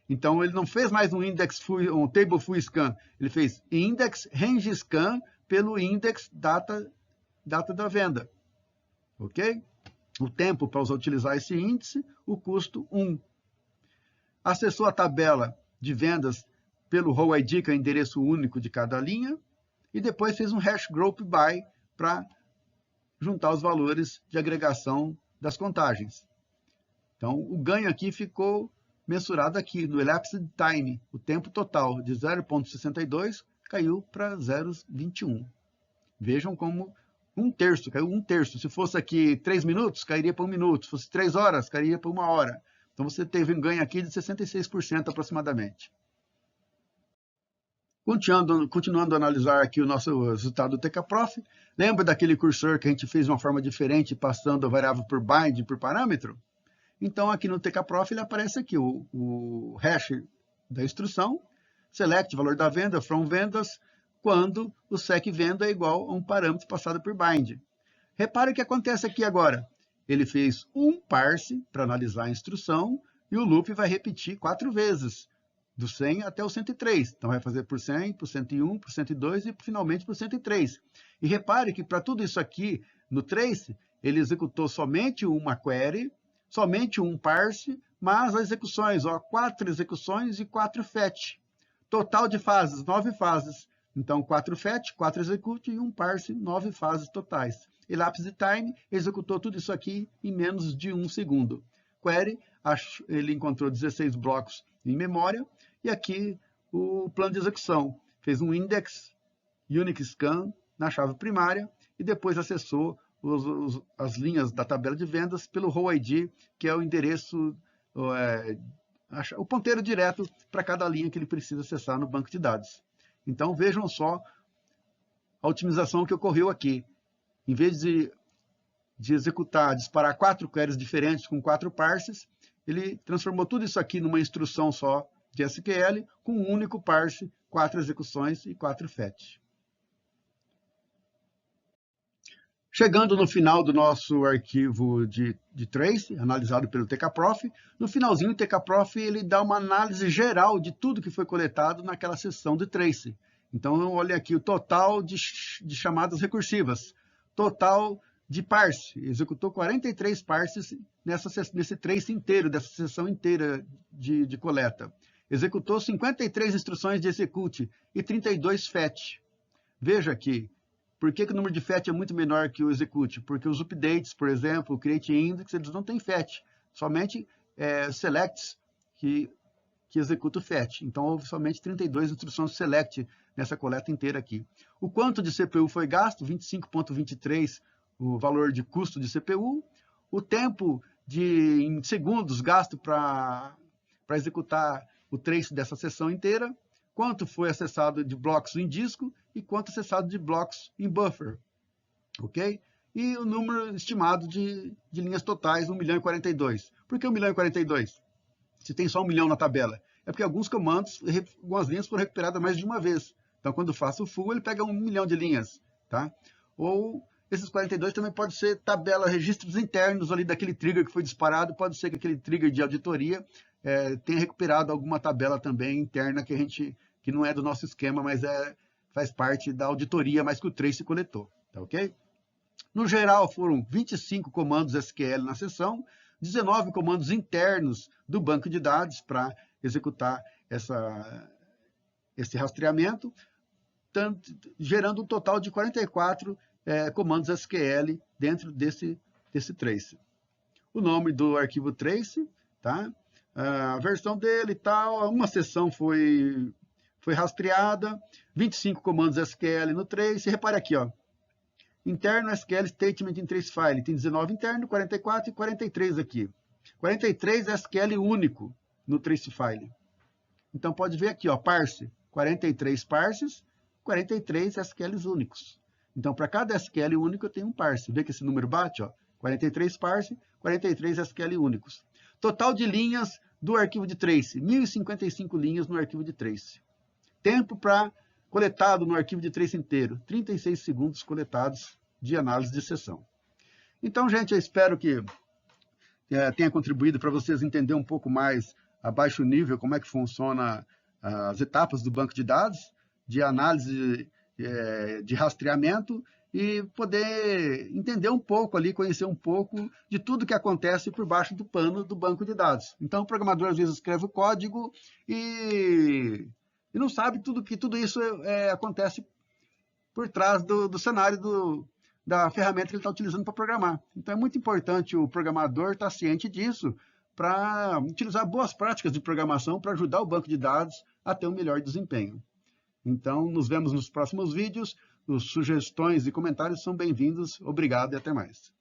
Então, ele não fez mais um table full scan, ele fez index range scan pelo index data da venda. Ok? O tempo para utilizar esse índice, o custo 1. Acessou a tabela de vendas pelo row ID, que é o endereço único de cada linha, e depois fez um hash group by para juntar os valores de agregação das contagens. Então, o ganho aqui ficou mensurado aqui no elapsed time, o tempo total de 0,62 caiu para 0,21. Vejam como um terço, caiu um terço. Se fosse aqui 3 minutos, cairia para 1 minuto. Se fosse 3 horas, cairia para 1 hora. Então, você teve um ganho aqui de 66% aproximadamente. Continuando a analisar aqui o nosso resultado do TKProf, lembra daquele cursor que a gente fez de uma forma diferente, passando a variável por bind por parâmetro? Então, aqui no TKProf, ele aparece aqui o hash da instrução, select, valor da venda, from vendas, quando o sec venda é igual a um parâmetro passado por bind. Repare o que acontece aqui agora. Ele fez um parse para analisar a instrução e o loop vai repetir 4 vezes, do 100 até o 103. Então, vai fazer por 100, por 101, por 102 e finalmente por 103. E repare que para tudo isso aqui, no trace, ele executou somente uma query, somente um parse, mas as execuções, 4 execuções e 4 fetch. Total de fases, 9 fases. Então, 4 fetch, 4 execute e 1 parse, 9 fases totais. Elapsed time, executou tudo isso aqui em menos de 1 segundo. Query, ele encontrou 16 blocos em memória. E aqui o plano de execução. Fez um index unique scan na chave primária e depois acessou as linhas da tabela de vendas pelo row ID, que é o endereço, o ponteiro direto para cada linha que ele precisa acessar no banco de dados. Então, vejam só a otimização que ocorreu aqui. Em vez de disparar 4 queries diferentes com 4 parses, ele transformou tudo isso aqui numa instrução só de SQL, com um único parse, 4 execuções e 4 fetch. Chegando no final do nosso arquivo de trace, analisado pelo TKProf, no finalzinho o TKProf ele dá uma análise geral de tudo que foi coletado naquela sessão de trace. Então, olha aqui o total de chamadas recursivas, total de parse, executou 43 parses nesse trace inteiro, dessa sessão inteira de coleta. Executou 53 instruções de execute e 32 fetch. Veja aqui, por que o número de fetch é muito menor que o execute? Porque os updates, por exemplo, o create index, eles não têm fetch, somente selects que executa o fetch. Então, houve somente 32 instruções de select nessa coleta inteira aqui. O quanto de CPU foi gasto? 25,23 o valor de custo de CPU. O tempo em segundos gasto para executar o trace dessa sessão inteira, quanto foi acessado de blocos em disco e quanto acessado de blocos em buffer, ok? e o número estimado de linhas totais, 1.042.000. Por que 1.042.000? Se tem só 1 milhão na tabela. É porque alguns comandos, algumas linhas foram recuperadas mais de uma vez. Então, quando faço o full, ele pega 1 milhão de linhas. Tá? Ou esses 42 também pode ser tabela, registros internos ali daquele trigger que foi disparado. Pode ser que aquele trigger de auditoria tenha recuperado alguma tabela também interna que não é do nosso esquema, mas faz parte da auditoria, mas que o Trace coletou. Tá ok? No geral, foram 25 comandos SQL na sessão, 19 comandos internos do banco de dados para executar esse rastreamento, gerando um total de 44 comandos SQL dentro desse trace. O nome do arquivo trace, tá? A versão dele e tal, uma sessão foi rastreada, 25 comandos SQL no trace. Repare aqui, ó. Interno SQL Statement in Trace File. Tem 19 interno, 44 e 43 aqui. 43 SQL único no Trace File. Então, pode ver aqui, ó, parse. 43 parses, 43 SQLs únicos. Então, para cada SQL único, eu tenho um parse. Vê que esse número bate, ó. 43 parse, 43 SQL únicos. Total de linhas do arquivo de trace. 1.055 linhas no arquivo de trace. Tempo coletado no arquivo de trace inteiro, 36 segundos coletados de análise de sessão. Então, gente, eu espero que tenha contribuído para vocês entenderem um pouco mais, a baixo nível, como é que funciona as etapas do banco de dados, de análise de rastreamento, e poder entender um pouco ali, conhecer um pouco de tudo que acontece por baixo do pano do banco de dados. Então, o programador às vezes escreve o código e não sabe que tudo isso acontece por trás do cenário da ferramenta que ele está utilizando para programar. Então, é muito importante o programador estar ciente disso para utilizar boas práticas de programação para ajudar o banco de dados a ter um melhor desempenho. Então, nos vemos nos próximos vídeos. As sugestões e comentários são bem-vindos. Obrigado e até mais.